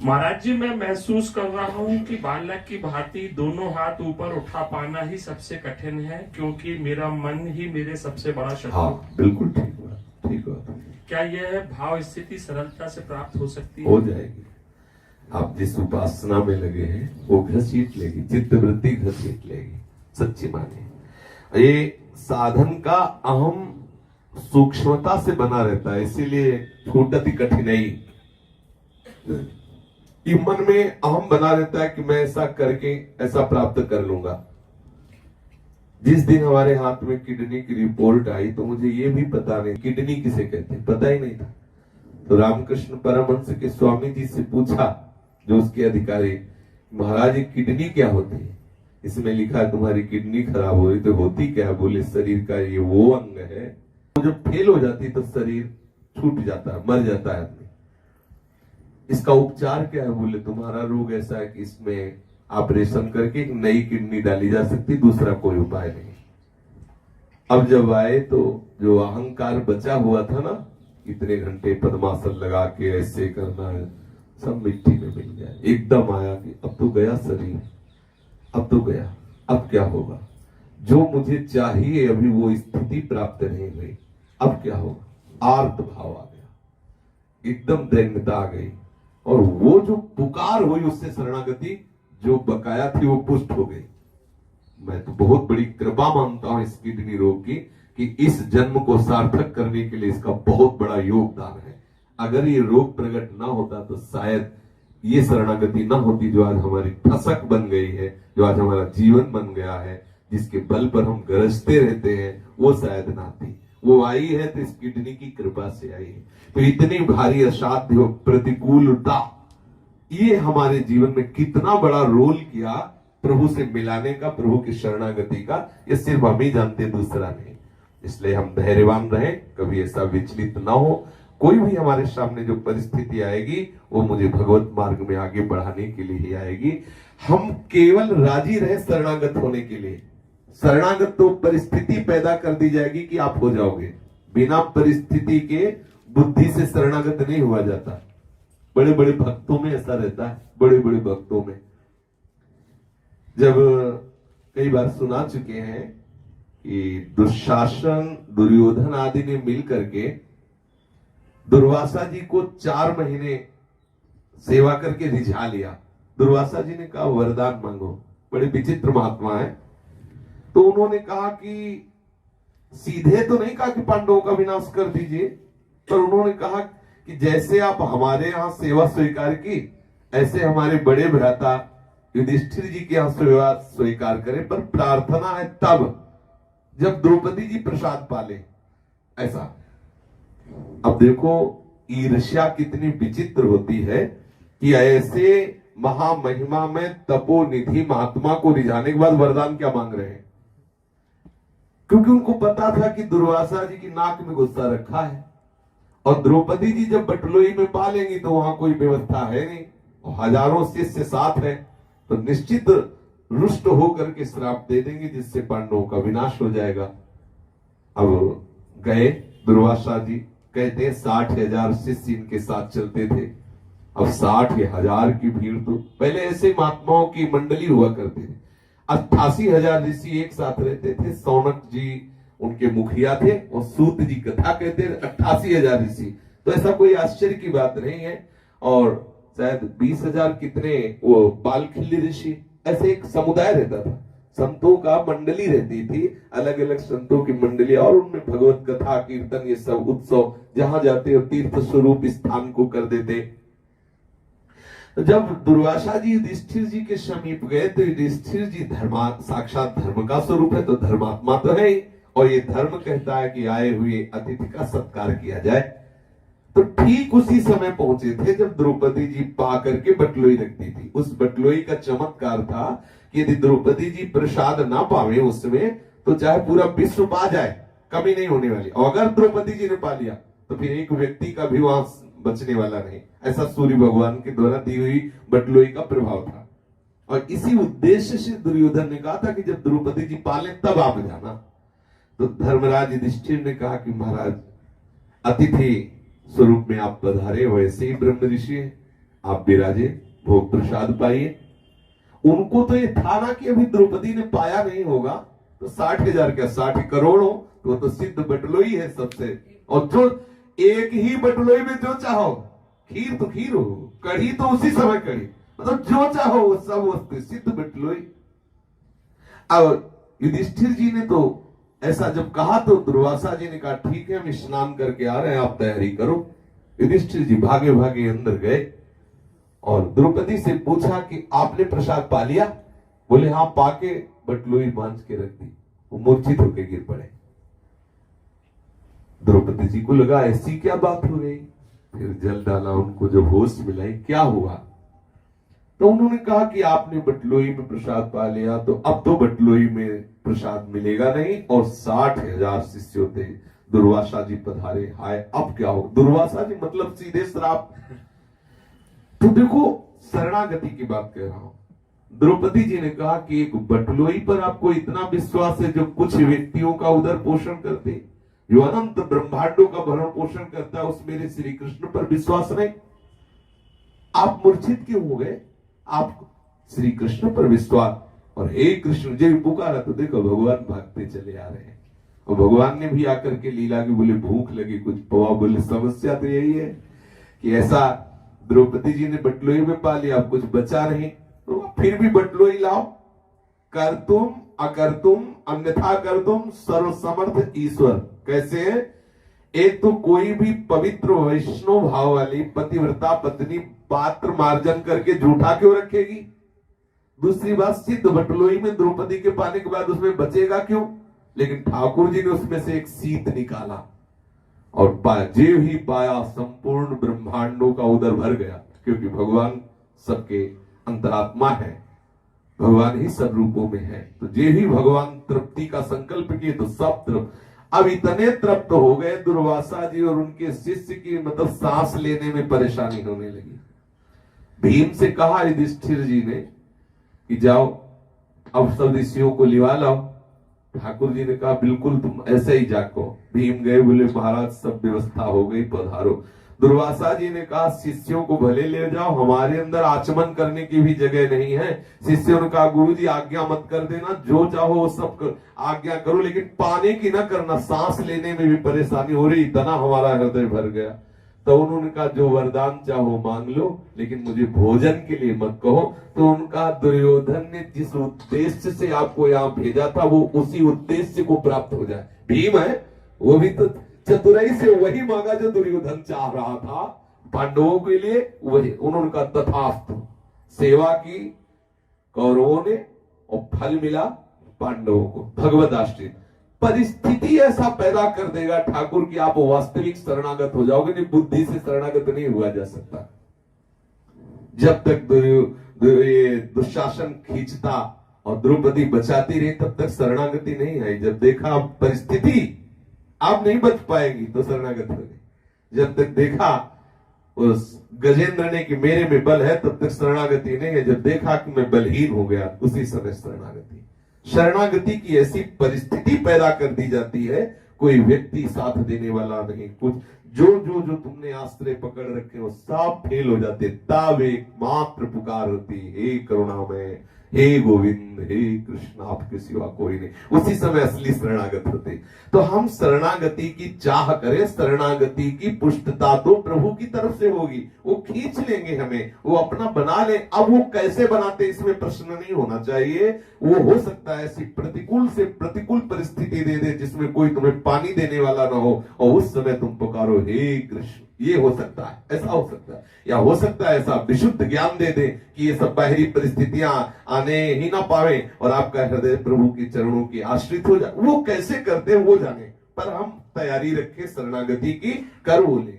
महाराज जी, मैं महसूस कर रहा हूँ कि बालक की भांति दोनों हाथ ऊपर उठा पाना ही सबसे कठिन है, क्योंकि मेरा मन ही मेरे सबसे बड़ा शत्रु। हाँ, बिल्कुल ठीक बात, ठीक बात। क्या यह भाव स्थिति सरलता से प्राप्त हो सकती है? हो जाएगी। आप जिस उपासना में लगे हैं वो घसीट लेगी, चित्त वृत्ति घसीट लेगी, सच्ची माने। ये साधन का अहम सूक्ष्मता से बना रहता है, इसीलिए छूटती कठिनाई। ये मन में अहम बना रहता है कि मैं ऐसा करके ऐसा प्राप्त कर लूंगा। जिस दिन हमारे हाथ में किडनी की रिपोर्ट आई तो मुझे ये भी पता नहीं किडनी किसे कहते हैं, पता ही नहीं था। तो रामकृष्ण परमहंस के स्वामी जी से पूछा, जो उसके अधिकारी, महाराज ये किडनी क्या होती है? इसमें लिखा है तुम्हारी किडनी खराब हो रही, तो होती क्या है? बोले शरीर का ये वो अंग है, तो जब फेल हो जाती तो शरीर छूट जाता है, मर जाता है आदमी। इसका उपचार क्या है? बोले तुम्हारा रोग ऐसा है कि इसमें ऑपरेशन करके एक नई किडनी डाली जा सकती, दूसरा कोई उपाय नहीं। अब जब आए तो जो अहंकार बचा हुआ था ना, इतने घंटे पद्मासन लगा के ऐसे करना है, सब मिट्टी में मिल गया। एकदम आया कि अब तो गया शरीर, अब तो गया, अब क्या होगा? जो मुझे चाहिए अभी वो स्थिति प्राप्त नहीं हुई, अब क्या होगा? आर्त भाव आ गया, एकदम दैन्यता आ गई, और वो जो पुकार हुई उससे शरणागति जो बकाया थी वो पुष्ट हो गई। मैं तो बहुत बड़ी कृपा मानता हूं इस किडनी रोग की, कि इस जन्म को सार्थक करने के लिए इसका बहुत बड़ा योगदान है। अगर ये रोग प्रकट ना होता तो शायद ये शरणागति ना होती, जो आज हमारी ठसक बन गई है, जो आज हमारा जीवन बन गया है, जिसके बल पर हम गरजते रहते हैं, वो शायद ना थी। वो आई है तो इस किडनी की कृपा से आई है। तो इतनी भारी असाध्य प्रतिकूलता, ये हमारे जीवन में कितना बड़ा रोल किया प्रभु से मिलाने का, प्रभु की शरणागति का, ये सिर्फ हम ही जानते, दूसरा नहीं। इसलिए हम धैर्यवान रहें, कभी ऐसा विचलित ना हो। कोई भी हमारे सामने जो परिस्थिति आएगी वो मुझे भगवत मार्ग में आगे बढ़ाने के लिए ही आएगी। हम केवल राजी रहे शरणागत होने के लिए। शरणागत तो परिस्थिति पैदा कर दी जाएगी कि आप हो जाओगे, बिना परिस्थिति के बुद्धि से शरणागत नहीं हुआ जाता। बड़े बड़े भक्तों में ऐसा रहता है, बड़े बड़े भक्तों में। जब कई बार सुना चुके हैं कि दुशासन, दुर्योधन आदि ने मिल करके दुर्वासा जी को 4 महीने सेवा करके रिझा लिया। दुर्वासा जी ने कहा वरदान मांगो, बड़े विचित्र महात्मा है। तो उन्होंने कहा कि सीधे तो नहीं कहा कि पांडवों का विनाश कर दीजिए, पर उन्होंने कहा कि जैसे आप हमारे यहाँ सेवा स्वीकार की, ऐसे हमारे बड़े भ्राता युधिष्ठिर जी के यहाँ सेवा स्वीकार करें, पर प्रार्थना है तब जब द्रौपदी जी प्रसाद पाले। ऐसा अब देखो ईर्ष्या कितनी विचित्र होती है कि ऐसे महामहिमा में तपोनिधि महात्मा को रिझाने के बाद वरदान क्या मांग रहे हैं? क्योंकि उनको पता था कि दुर्वासा जी की नाक में गुस्सा रखा है, और द्रौपदी जी जब बटलोई में पालेंगी तो वहां कोई व्यवस्था है नहीं, और हजारों शिष्य साथ है, तो निश्चित रुष्ट होकर के श्राप दे देंगे, जिससे पांडवों का विनाश हो जाएगा। अब गए दुर्वासा जी, कहते हैं 60,000 शिष्य इनके साथ चलते थे। अब 60,000 की भीड़, तो पहले ऐसे महात्माओं की मंडली हुआ करती थी। 88,000 ऋषि एक साथ रहते थे। सौनक जी उनके मुखिया थे, और सूत जी कथा कहते थे। 88,000 ऋषि, तो ऐसा कोई आश्चर्य की बात नहीं है। और शायद 20,000 कितने वो बालखिल्य ऋषि, ऐसे एक समुदाय रहता था। संतों का मंडली रहती थी, अलग अलग संतों की मंडली, और उनमें भगवत कथा कीर्तन ये सब उत्सव, जहां जाते हो तीर्थ स्वरूप स्थान को कर देते। जब दुर्वासा जी युधिष्ठिर जी के समीप गए तो युधिष्ठिर जी साक्षात धर्म का स्वरूप है, तो धर्मात्मा तो है ही, और ये धर्म कहता है कि आए हुए अतिथि का सत्कार किया जाए। तो ठीक उसी समय पहुंचे थे जब द्रौपदी जी पा करके बटलोई रखती थी। उस बटलोई का चमत्कार था कि यदि द्रौपदी जी प्रसाद ना पावे उसमें, तो चाहे पूरा विश्व पा जाए, कमी नहीं होने वाली। और अगर द्रौपदी जी ने पा लिया तो फिर एक व्यक्ति का भी वहां बचने वाला नहीं। ऐसा सूर्य भगवान के द्वारा दी हुई बटलोई का प्रभाव था। और इसी उद्देश्य से दुर्योधन ने कहा था कि जब द्रौपदी जी पाले तब आप जाना। तो धर्मराज युधिष्ठिर ने कहा कि महाराज, अतिथि स्वरूप में आप पधारे, वैसे ही ब्रह्म ऋषि आप विराजे, भोग प्रसाद पाइए। उनको तो ये था ना कि अभी द्रौपदी ने पाया नहीं होगा, तो 60,000 क्या 60 करोड़ हो, तो वो तो सिद्ध बटलोई है सबसे। और जो एक ही बटलोई में जो चाहो, खीर तो खीर हो, कढ़ी तो उसी समय कढ़ी, मतलब जो चाहो वो सब वस्तु सिद्ध बटलोई। अब युधिष्ठिर जी ने तो ऐसा जब कहा तो दुर्वासा जी ने कहा ठीक है, हम स्नान करके आ रहे हैं, आप तैयारी करो। युधिष्ठिर जी भागे भागे अंदर गए और द्रौपदी से पूछा कि आपने प्रसाद पा लिया? बोले हाँ, पाके बटलोई बांध के रख दी। वो मूर्छित होकर गिर पड़े। द्रौपदी जी को लगा ऐसी क्या बात हो गई, फिर जल डाला, उनको जो होश मिलाई, क्या हुआ? तो उन्होंने कहा कि आपने बटलोई में प्रसाद पा लिया, तो अब तो बटलोई में प्रसाद मिलेगा नहीं। और 60,000 शिष्य थे, दुर्वासा जी पधारे, हाय अब क्या हो? दुर्वासा जी मतलब सीधे श्राप। तो देखो शरणागति की बात कह रहा हूं। द्रौपदी जी ने कहा कि एक बटलोई पर आपको इतना विश्वास है जो कुछ व्यक्तियों का उदर पोषण करते, जो अनंत ब्रह्मांडों का भरण पोषण करता है, उस मेरे श्री कृष्ण पर विश्वास नहीं? आप मूर्छित क्यों हो गए? आप श्री कृष्ण पर विश्वास। और हे कृष्ण जब पुकारा तो देखो भगवान भागते चले आ रहे हैं। और भगवान ने भी आकर के लीला की, बोले भूख लगी कुछ पवा, बोले समस्या तो यही है कि ऐसा द्रौपदी जी ने बटलोई में पा लिया, अब कुछ बचा नहीं, तो फिर भी बटलोई लाओ। कर तुम अकर तुम अन्यथा कर तुम सर्वसमर्थ ईश्वर। कैसे है? एक तो कोई भी पवित्र वैष्णव भाव वाली पतिव्रता पत्नी पात्र मार्जन करके जूठा क्यों रखेगी? दूसरी बात, सिद्ध बटलोई में द्रौपदी के पाने के बाद उसमें बचेगा क्यों? लेकिन ठाकुर जी ने उसमें से एक शीत निकाला और जे ही पाया संपूर्ण ब्रह्मांडों का उदर भर गया, क्योंकि भगवान सबके अंतरात्मा है, भगवान ही सब रूपों में है। तो जे ही भगवान तृप्ति का संकल्प किए तो सब तृप्त। अब इतने तृप्त हो गए दुर्वासा जी और उनके शिष्य की, मतलब सांस लेने में परेशानी होने लगी। भीम से कहा युधिष्ठिर जी ने कि जाओ अब सब ऋषियों को लिवा लाओ। ठाकुर जी ने कहा बिल्कुल तुम ऐसे ही जाको। भीम गए, बोले महाराज सब व्यवस्था हो गई, पधारो। दुर्वासा जी ने कहा शिष्यों को भले ले जाओ, हमारे अंदर आचमन करने की भी जगह नहीं है। शिष्यों ने कहा गुरु जी आज्ञा मत कर देना, जो चाहो वो सब आज्ञा करो, लेकिन पाने की ना करना, सांस लेने में भी परेशानी हो रही, इतना हमारा हृदय भर गया। तो उन्होंने कहा जो वरदान चाहो मांग लो, लेकिन मुझे भोजन के लिए मत कहो। तो उनका दुर्योधन ने जिस उद्देश्य से आपको यहाँ भेजा था वो उसी उद्देश्य को प्राप्त हो जाए। भीम है वो भी तो चतुराई से वही मांगा जो दुर्योधन चाह रहा था पांडवों के लिए, वही उन्होंने कहा तथास्तु। सेवा की कौरवों ने और फल मिला पांडवों को। भगवत आश्रित परिस्थिति ऐसा पैदा कर देगा ठाकुर की आप वास्तविक शरणागत हो जाओगे। नहीं, बुद्धि से शरणागत नहीं हुआ जा सकता। जब तक दुशासन खींचता और द्रौपदी बचाती रही तब तक शरणागति नहीं आई। जब देखा परिस्थिति आप नहीं बच पाएगी तो शरणागत हो गई। जब तक देखा उस गजेंद्र ने कि मेरे में बल है तब तक शरणागति नहीं है। जब देखा कि मैं बलहीन हो गया उसी समय शरणागति। शरणागति की ऐसी परिस्थिति पैदा कर दी जाती है, कोई व्यक्ति साथ देने वाला नहीं, कुछ जो जो जो तुमने आश्रय पकड़ रखे हो सब फेल हो जाते। तब एक मात्र पुकार होती, हे करुणामय, हे गोविंद, हे कृष्ण, आपके सिवा कोई नहीं। उसी समय असली शरणागत होते। तो हम शरणागति की चाह करें, शरणागति की पुष्टता तो प्रभु की तरफ से होगी, वो खींच लेंगे हमें, वो अपना बना ले। अब वो कैसे बनाते इसमें प्रश्न नहीं होना चाहिए। वो हो सकता है ऐसी प्रतिकूल से प्रतिकूल परिस्थिति दे दे जिसमें कोई तुम्हें पानी देने वाला ना हो और उस समय तुम पुकारो हे कृष्ण। ये हो सकता है, ऐसा हो सकता है। या हो सकता है ऐसा विशुद्ध ज्ञान दे दे कि ये सब बाहरी परिस्थितियां आने ही ना पावे और आपका हृदय प्रभु के चरणों की आश्रित हो जाए। वो कैसे करते हैं वो जाने, पर हम तैयारी रखें शरणागति की, कर वो ले।